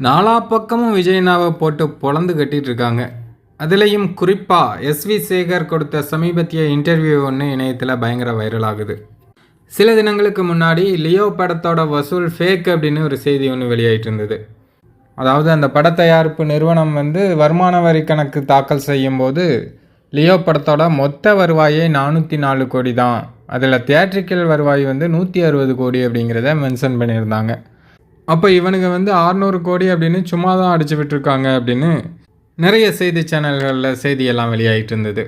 நாலா பக்கமும் விஜயனாவை போட்டு பொளந்து கட்டிட்டு இருக்காங்க. அதுலேயும் குறிப்பாக எஸ்வி சேகர் கொடுத்த சமீபத்திய இன்டர்வியூ ஒன்று இணையத்தில் பயங்கர வைரல் ஆகுது. சில தினங்களுக்கு முன்னாடி லியோ படத்தோட வசூல் ஃபேக் அப்படின்னு ஒரு செய்தி ஒன்று வெளியாகிட்டு இருந்தது. அதாவது அந்த பட தயாரிப்பு நிறுவனம் வருமான வரி கணக்கு தாக்கல் செய்யும்போது லியோ படத்தோட மொத்த வருவாயே 404 கோடி தான், அதில் தியேட்ரிக்கல் வருவாய் 160 கோடி அப்படிங்கிறத மென்ஷன் பண்ணியிருந்தாங்க. அப்போ இவனுங்க 600 கோடி அப்படின்னு சும்மா தான் அடிச்சு விட்டுருக்காங்க அப்படின்னு நிறைய செய்தி சேனல்களில் செய்தியெல்லாம் வெளியாகிட்டு இருந்தது.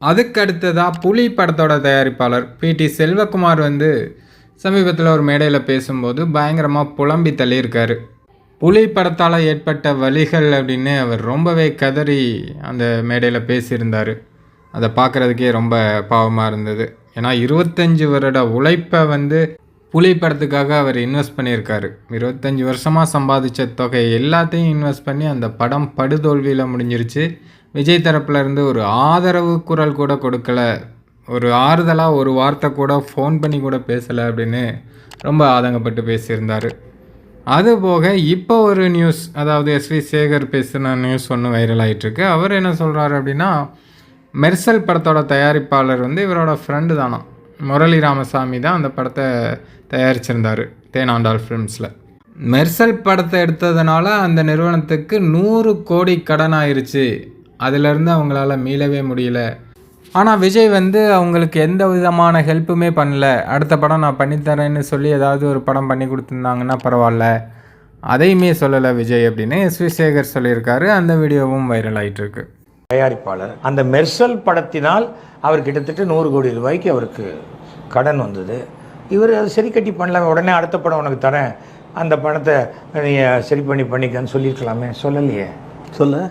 அதுக்கு அடுத்ததாக புலி படத்தோட தயாரிப்பாளர் பிடி செல்வகுமார் சமீபத்தில் ஒரு மேடையில் பேசும்போது பயங்கரமாக புலம்பி தள்ளியிருக்காரு. புலி படத்தால் ஏற்பட்ட வலிகள் அப்படின்னு அவர் ரொம்பவே கதறி அந்த மேடையில் பேசியிருந்தார். அதை பார்க்குறதுக்கே ரொம்ப பாவமாக இருந்தது. ஏன்னா 25 வருட உழைப்பை புலி படத்துக்காக அவர் இன்வெஸ்ட் பண்ணியிருக்காரு. 25 வருஷமாக சம்பாதிச்ச தொகை எல்லாத்தையும் இன்வெஸ்ட் பண்ணி அந்த படம் படுதோல்வியில் முடிஞ்சிருச்சு. விஜய் தரப்புலேருந்து ஒரு ஆதரவு குரல் கூட கொடுக்கல, ஒரு ஆறுதலாக ஒரு வார்த்தை கூட ஃபோன் பண்ணி கூட பேசலை அப்படின்னு ரொம்ப ஆதங்கப்பட்டு பேசியிருந்தார். அதுபோக இப்போ ஒரு நியூஸ், அதாவது எஸ்வி சேகர் பேசின நியூஸ் ஒன்று வைரல் ஆகிட்டுருக்கு. அவர் என்ன சொல்கிறாரு அப்படின்னா, மெர்சல் படத்தோட தயாரிப்பாளர் இவரோட ஃப்ரெண்டு தானா, முரளி ராமசாமி தான் அந்த படத்தை தயாரிச்சிருந்தார் தேனாண்டாள் ஃபிலிம்ஸில். மெர்சல் படத்தை எடுத்ததுனால அந்த நிறுவனத்துக்கு 100 கோடி கடன் ஆயிடுச்சு, அதிலேருந்து அவங்களால மீளவே முடியல. ஆனால் விஜய் அவங்களுக்கு எந்த விதமான ஹெல்ப்புமே பண்ணல. அடுத்த படம் நான் பண்ணித்தரேன்னு சொல்லி ஏதாவது ஒரு படம் பண்ணி கொடுத்துருந்தாங்கன்னா பரவாயில்ல, அதையுமே சொல்லலை விஜய் அப்படின்னு எஸ்வி சேகர் சொல்லியிருக்காரு. அந்த வீடியோவும் வைரல் ஆகிட்டுருக்கு. தயாரிப்பாளர் அந்த மெர்சல் படத்தினால் அவர் கிட்டத்தட்ட 100 கோடி ரூபாய்க்கு அவருக்கு கடன் வந்தது. இவர் அதை சரி கட்டி பண்ணலாமே, உடனே அடுத்த படம் உனக்கு தரேன், அந்த பணத்தை நீ சரி பண்ணிக்கன்னு சொல்லியிருக்கலாமே, சொல்லலையே. சொல்ல